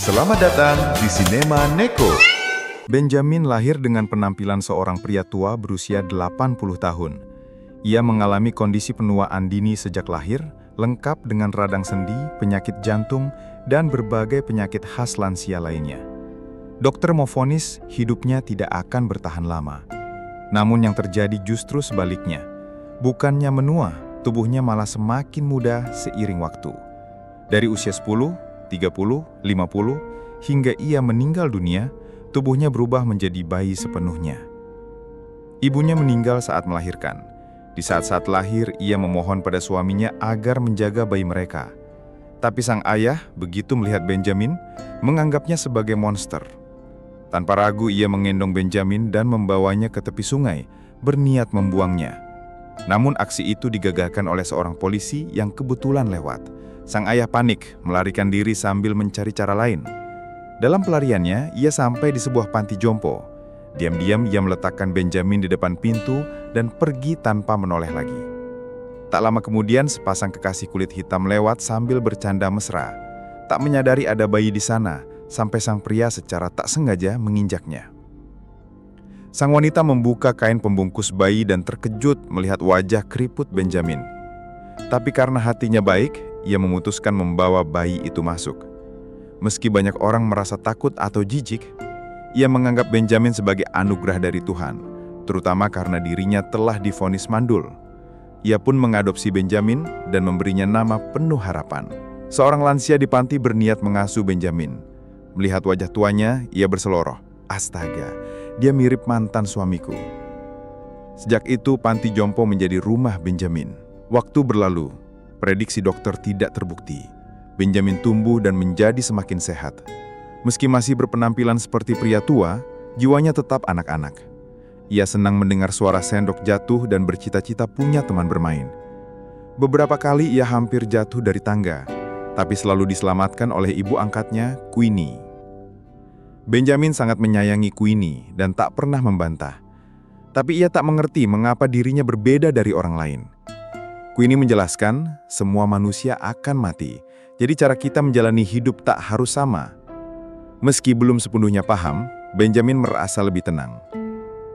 Selamat datang di Sinema Neko. Benjamin lahir dengan penampilan seorang pria tua berusia 80 tahun. Ia mengalami kondisi penuaan dini sejak lahir, lengkap dengan radang sendi, penyakit jantung, dan berbagai penyakit khas lansia lainnya. Dokter memvonis hidupnya tidak akan bertahan lama. Namun yang terjadi justru sebaliknya. Bukannya menua, tubuhnya malah semakin muda seiring waktu. Dari usia 10, 30, 50, hingga ia meninggal dunia, tubuhnya berubah menjadi bayi sepenuhnya. Ibunya meninggal saat melahirkan. Di saat-saat lahir, ia memohon pada suaminya agar menjaga bayi mereka. Tapi sang ayah, begitu melihat Benjamin, menganggapnya sebagai monster. Tanpa ragu, ia menggendong Benjamin dan membawanya ke tepi sungai, berniat membuangnya. Namun aksi itu digagalkan oleh seorang polisi yang kebetulan lewat. Sang ayah panik, melarikan diri sambil mencari cara lain. Dalam pelariannya, ia sampai di sebuah panti jompo. Diam-diam ia meletakkan Benjamin di depan pintu dan pergi tanpa menoleh lagi. Tak lama kemudian, sepasang kekasih kulit hitam lewat sambil bercanda mesra. Tak menyadari ada bayi di sana, sampai sang pria secara tak sengaja menginjaknya. Sang wanita membuka kain pembungkus bayi dan terkejut melihat wajah keriput Benjamin. Tapi karena hatinya baik, ia memutuskan membawa bayi itu masuk. Meski banyak orang merasa takut atau jijik, ia menganggap Benjamin sebagai anugerah dari Tuhan, terutama karena dirinya telah divonis mandul. Ia pun mengadopsi Benjamin dan memberinya nama penuh harapan. Seorang lansia di panti berniat mengasuh Benjamin. Melihat wajah tuanya, ia berseloroh, "Astaga, dia mirip mantan suamiku." Sejak itu, panti jompo menjadi rumah Benjamin. Waktu berlalu. Prediksi dokter tidak terbukti. Benjamin tumbuh dan menjadi semakin sehat. Meski masih berpenampilan seperti pria tua, jiwanya tetap anak-anak. Ia senang mendengar suara sendok jatuh dan bercita-cita punya teman bermain. Beberapa kali ia hampir jatuh dari tangga, tapi selalu diselamatkan oleh ibu angkatnya, Queenie. Benjamin sangat menyayangi Queenie dan tak pernah membantah. Tapi ia tak mengerti mengapa dirinya berbeda dari orang lain. Queenie menjelaskan, semua manusia akan mati, jadi cara kita menjalani hidup tak harus sama. Meski belum sepenuhnya paham, Benjamin merasa lebih tenang.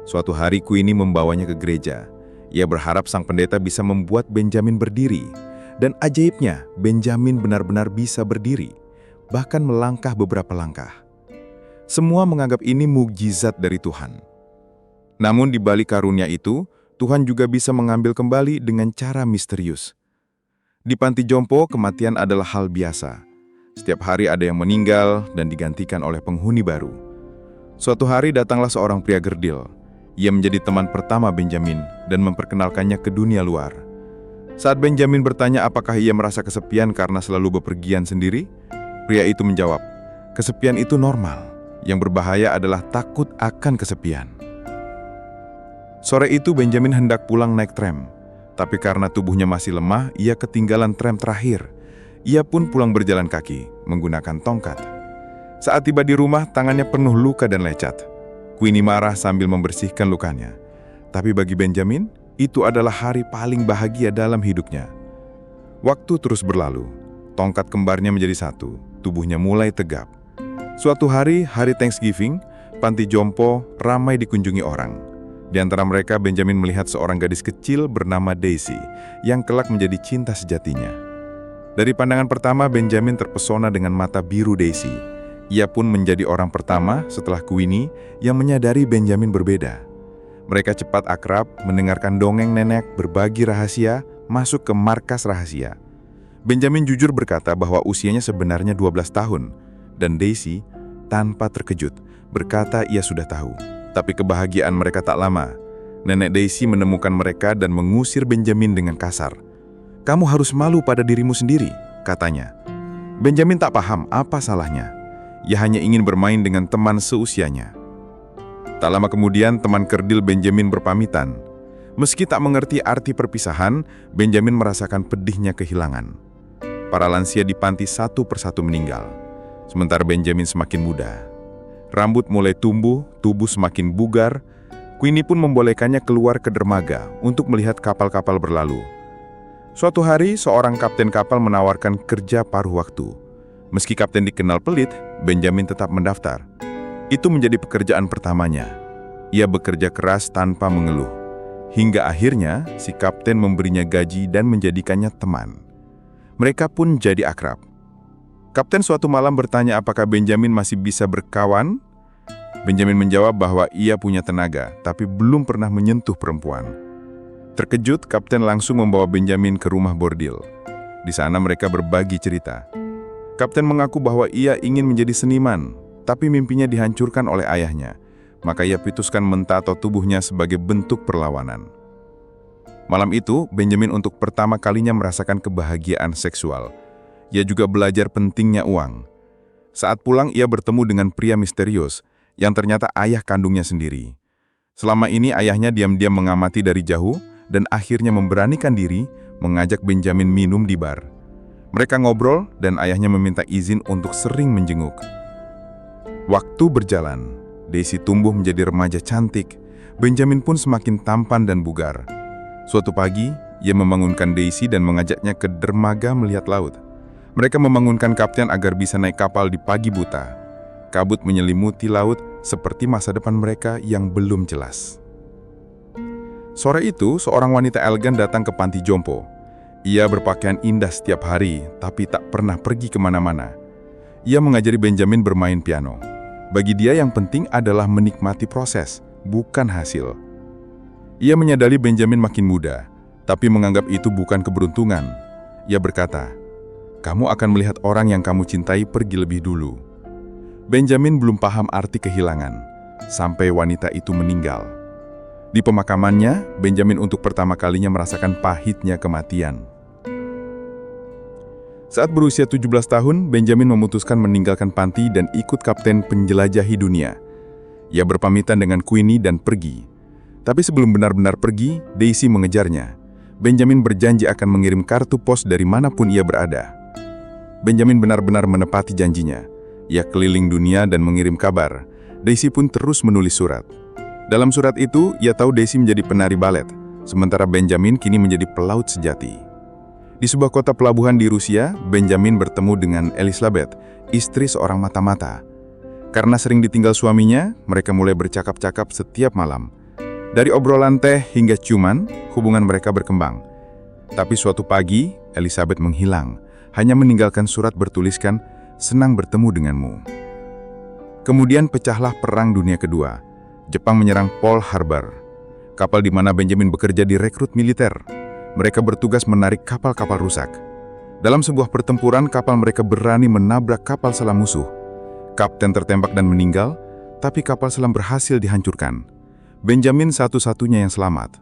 Suatu hari Queenie membawanya ke gereja. Ia berharap sang pendeta bisa membuat Benjamin berdiri. Dan ajaibnya, Benjamin benar-benar bisa berdiri, bahkan melangkah beberapa langkah. Semua menganggap ini mukjizat dari Tuhan. Namun di balik karunia itu, Tuhan juga bisa mengambil kembali dengan cara misterius. Di panti jompo, kematian adalah hal biasa. Setiap hari ada yang meninggal dan digantikan oleh penghuni baru. Suatu hari datanglah seorang pria gerdil. Ia menjadi teman pertama Benjamin dan memperkenalkannya ke dunia luar. Saat Benjamin bertanya apakah ia merasa kesepian karena selalu bepergian sendiri, pria itu menjawab, "Kesepian itu normal. Yang berbahaya adalah takut akan kesepian." Sore itu Benjamin hendak pulang naik tram, tapi karena tubuhnya masih lemah, ia ketinggalan tram terakhir. Ia pun pulang berjalan kaki, menggunakan tongkat. Saat tiba di rumah, tangannya penuh luka dan lecet. Queenie marah sambil membersihkan lukanya. Tapi bagi Benjamin, itu adalah hari paling bahagia dalam hidupnya. Waktu terus berlalu, tongkat kembarnya menjadi satu, tubuhnya mulai tegap. Suatu hari, hari Thanksgiving, panti jompo ramai dikunjungi orang. Di antara mereka, Benjamin melihat seorang gadis kecil bernama Daisy, yang kelak menjadi cinta sejatinya. Dari pandangan pertama, Benjamin terpesona dengan mata biru Daisy. Ia pun menjadi orang pertama setelah Queenie yang menyadari Benjamin berbeda. Mereka cepat akrab, mendengarkan dongeng nenek, berbagi rahasia, masuk ke markas rahasia. Benjamin jujur berkata bahwa usianya sebenarnya 12 tahun, dan Daisy, tanpa terkejut, berkata ia sudah tahu. Tapi kebahagiaan mereka tak lama. Nenek Daisy menemukan mereka dan mengusir Benjamin dengan kasar. "Kamu harus malu pada dirimu sendiri," katanya. Benjamin tak paham apa salahnya. Ia hanya ingin bermain dengan teman seusianya. Tak lama kemudian, teman kerdil Benjamin berpamitan. Meski tak mengerti arti perpisahan, Benjamin merasakan pedihnya kehilangan. Para lansia di panti satu persatu meninggal. Sementara Benjamin semakin muda. Rambut mulai tumbuh, tubuh semakin bugar. Queenie pun membolehkannya keluar ke dermaga untuk melihat kapal-kapal berlalu. Suatu hari, seorang kapten kapal menawarkan kerja paruh waktu. Meski kapten dikenal pelit, Benjamin tetap mendaftar. Itu menjadi pekerjaan pertamanya. Ia bekerja keras tanpa mengeluh. Hingga akhirnya, si kapten memberinya gaji dan menjadikannya teman. Mereka pun jadi akrab. Kapten suatu malam bertanya apakah Benjamin masih bisa berkawan. Benjamin menjawab bahwa ia punya tenaga, tapi belum pernah menyentuh perempuan. Terkejut, kapten langsung membawa Benjamin ke rumah bordil. Di sana mereka berbagi cerita. Kapten mengaku bahwa ia ingin menjadi seniman, tapi mimpinya dihancurkan oleh ayahnya. Maka ia putuskan mentato tubuhnya sebagai bentuk perlawanan. Malam itu, Benjamin untuk pertama kalinya merasakan kebahagiaan seksual. Ia juga belajar pentingnya uang. Saat pulang, ia bertemu dengan pria misterius yang ternyata ayah kandungnya sendiri. Selama ini ayahnya diam-diam mengamati dari jauh dan akhirnya memberanikan diri mengajak Benjamin minum di bar. Mereka ngobrol dan ayahnya meminta izin untuk sering menjenguk. Waktu berjalan, Daisy tumbuh menjadi remaja cantik. Benjamin pun semakin tampan dan bugar. Suatu pagi, ia membangunkan Daisy dan mengajaknya ke dermaga melihat laut. Mereka membangunkan kapten agar bisa naik kapal di pagi buta. Kabut menyelimuti laut seperti masa depan mereka yang belum jelas. Sore itu, seorang wanita elegan datang ke panti jompo. Ia berpakaian indah setiap hari, tapi tak pernah pergi kemana-mana. Ia mengajari Benjamin bermain piano. Bagi dia yang penting adalah menikmati proses, bukan hasil. Ia menyadari Benjamin makin muda, tapi menganggap itu bukan keberuntungan. Ia berkata, "Kamu akan melihat orang yang kamu cintai pergi lebih dulu." Benjamin belum paham arti kehilangan, sampai wanita itu meninggal. Di pemakamannya, Benjamin untuk pertama kalinya merasakan pahitnya kematian. Saat berusia 17 tahun, Benjamin memutuskan meninggalkan panti dan ikut kapten penjelajahi dunia. Ia berpamitan dengan Queenie dan pergi. Tapi sebelum benar-benar pergi, Daisy mengejarnya. Benjamin berjanji akan mengirim kartu pos dari manapun ia berada. Benjamin benar-benar menepati janjinya. Ia keliling dunia dan mengirim kabar. Daisy pun terus menulis surat. Dalam surat itu, ia tahu Daisy menjadi penari balet, sementara Benjamin kini menjadi pelaut sejati. Di sebuah kota pelabuhan di Rusia, Benjamin bertemu dengan Elizabeth, istri seorang mata-mata. Karena sering ditinggal suaminya, mereka mulai bercakap-cakap setiap malam. Dari obrolan teh hingga ciuman, hubungan mereka berkembang. Tapi suatu pagi, Elizabeth menghilang, hanya meninggalkan surat bertuliskan, "Senang bertemu denganmu." Kemudian pecahlah Perang Dunia Kedua. Jepang menyerang Pearl Harbor. Kapal di mana Benjamin bekerja direkrut militer. Mereka bertugas menarik kapal-kapal rusak. Dalam sebuah pertempuran, kapal mereka berani menabrak kapal selam musuh. Kapten tertembak dan meninggal, tapi kapal selam berhasil dihancurkan. Benjamin satu-satunya yang selamat.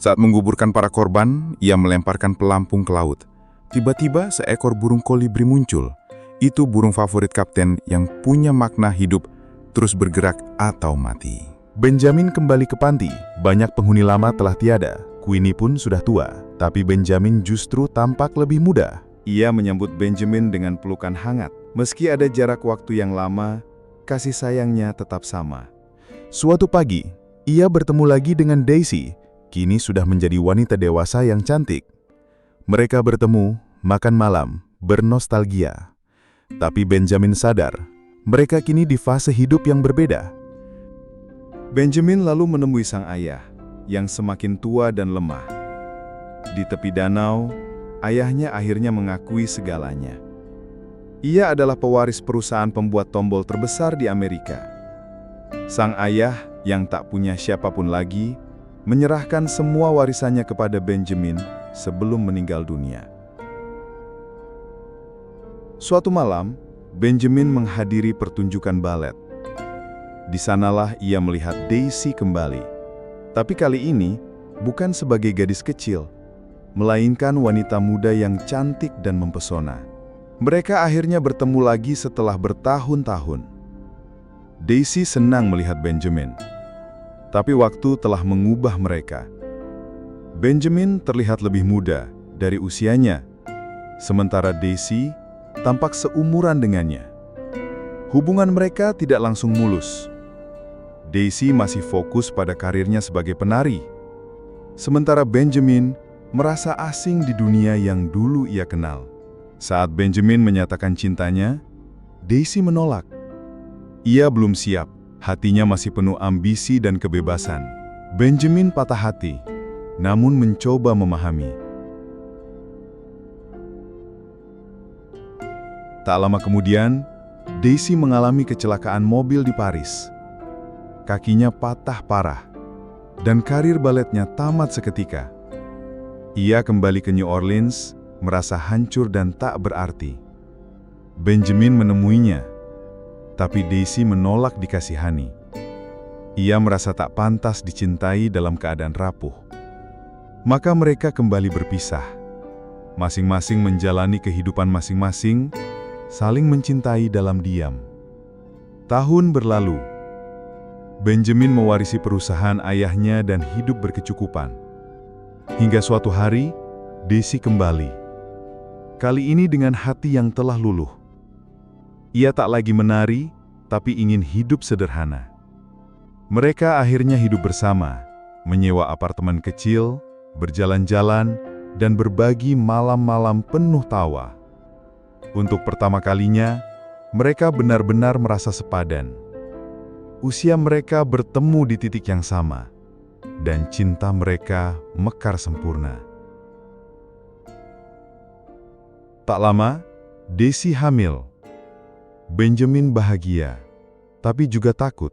Saat menguburkan para korban, ia melemparkan pelampung ke laut. Tiba-tiba seekor burung kolibri muncul. Itu burung favorit kapten yang punya makna hidup, terus bergerak atau mati. Benjamin kembali ke panti. Banyak penghuni lama telah tiada. Queenie pun sudah tua, tapi Benjamin justru tampak lebih muda. Ia menyambut Benjamin dengan pelukan hangat. Meski ada jarak waktu yang lama, kasih sayangnya tetap sama. Suatu pagi, ia bertemu lagi dengan Daisy. Kini sudah menjadi wanita dewasa yang cantik. Mereka bertemu, makan malam, bernostalgia. Tapi Benjamin sadar, mereka kini di fase hidup yang berbeda. Benjamin lalu menemui sang ayah, yang semakin tua dan lemah. Di tepi danau, ayahnya akhirnya mengakui segalanya. Ia adalah pewaris perusahaan pembuat tombol terbesar di Amerika. Sang ayah, yang tak punya siapapun lagi, menyerahkan semua warisannya kepada Benjamin sebelum meninggal dunia. Suatu malam, Benjamin menghadiri pertunjukan balet. Di sanalah ia melihat Daisy kembali. Tapi kali ini, bukan sebagai gadis kecil, melainkan wanita muda yang cantik dan mempesona. Mereka akhirnya bertemu lagi setelah bertahun-tahun. Daisy senang melihat Benjamin. Tapi waktu telah mengubah mereka. Benjamin terlihat lebih muda dari usianya, sementara Daisy tampak seumuran dengannya. Hubungan mereka tidak langsung mulus. Daisy masih fokus pada karirnya sebagai penari, sementara Benjamin merasa asing di dunia yang dulu ia kenal. Saat Benjamin menyatakan cintanya, Daisy menolak. Ia belum siap, hatinya masih penuh ambisi dan kebebasan. Benjamin patah hati, namun mencoba memahami. Tak lama kemudian, Daisy mengalami kecelakaan mobil di Paris. Kakinya patah parah, dan karir baletnya tamat seketika. Ia kembali ke New Orleans, merasa hancur dan tak berarti. Benjamin menemuinya, tapi Daisy menolak dikasihani. Ia merasa tak pantas dicintai dalam keadaan rapuh. Maka mereka kembali berpisah. Masing-masing menjalani kehidupan masing-masing, saling mencintai dalam diam. Tahun berlalu. Benjamin mewarisi perusahaan ayahnya dan hidup berkecukupan. Hingga suatu hari, Daisy kembali. Kali ini dengan hati yang telah luluh. Ia tak lagi menari, tapi ingin hidup sederhana. Mereka akhirnya hidup bersama, menyewa apartemen kecil, berjalan-jalan, dan berbagi malam-malam penuh tawa. Untuk pertama kalinya, mereka benar-benar merasa sepadan. Usia mereka bertemu di titik yang sama, dan cinta mereka mekar sempurna. Tak lama, Daisy hamil. Benjamin bahagia, tapi juga takut.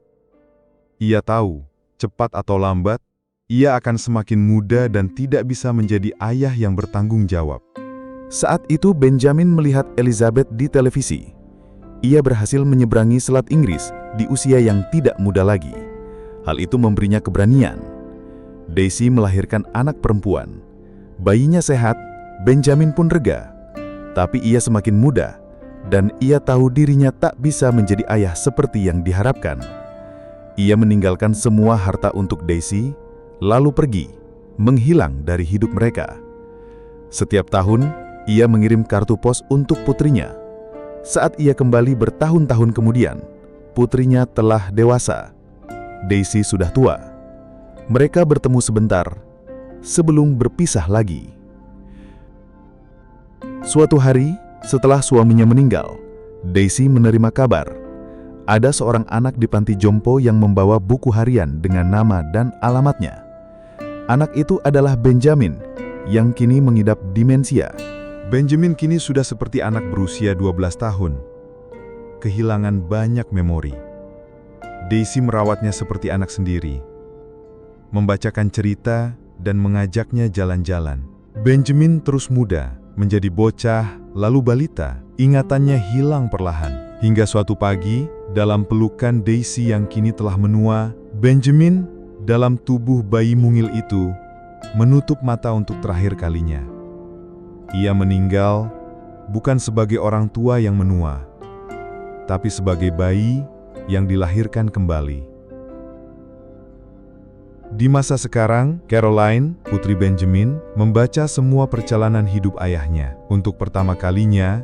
Ia tahu, cepat atau lambat, ia akan semakin muda dan tidak bisa menjadi ayah yang bertanggung jawab. Saat itu Benjamin melihat Elizabeth di televisi. Ia berhasil menyeberangi Selat Inggris di usia yang tidak muda lagi. Hal itu memberinya keberanian. Daisy melahirkan anak perempuan. Bayinya sehat, Benjamin pun rega. Tapi ia semakin muda, dan ia tahu dirinya tak bisa menjadi ayah seperti yang diharapkan. Ia meninggalkan semua harta untuk Daisy, lalu pergi, menghilang dari hidup mereka. Setiap tahun, ia mengirim kartu pos untuk putrinya. Saat ia kembali bertahun-tahun kemudian, putrinya telah dewasa. Daisy sudah tua. Mereka bertemu sebentar, sebelum berpisah lagi. Suatu hari, setelah suaminya meninggal, Daisy menerima kabar. Ada seorang anak di panti jompo yang membawa buku harian dengan nama dan alamatnya. Anak itu adalah Benjamin, yang kini mengidap demensia. Benjamin kini sudah seperti anak berusia 12 tahun. Kehilangan banyak memori. Daisy merawatnya seperti anak sendiri. Membacakan cerita dan mengajaknya jalan-jalan. Benjamin terus muda, menjadi bocah, lalu balita. Ingatannya hilang perlahan. Hingga suatu pagi, dalam pelukan Daisy yang kini telah menua, Benjamin dalam tubuh bayi mungil itu menutup mata untuk terakhir kalinya. Ia meninggal bukan sebagai orang tua yang menua, tapi sebagai bayi yang dilahirkan kembali. Di masa sekarang, Caroline, putri Benjamin, membaca semua perjalanan hidup ayahnya. Untuk pertama kalinya,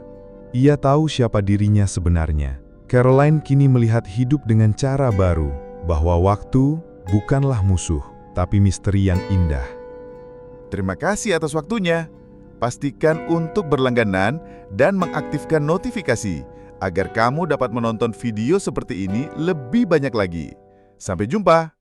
ia tahu siapa dirinya sebenarnya. Caroline kini melihat hidup dengan cara baru, bahwa waktu bukanlah musuh, tapi misteri yang indah. Terima kasih atas waktunya. Pastikan untuk berlangganan dan mengaktifkan notifikasi agar kamu dapat menonton video seperti ini lebih banyak lagi. Sampai jumpa!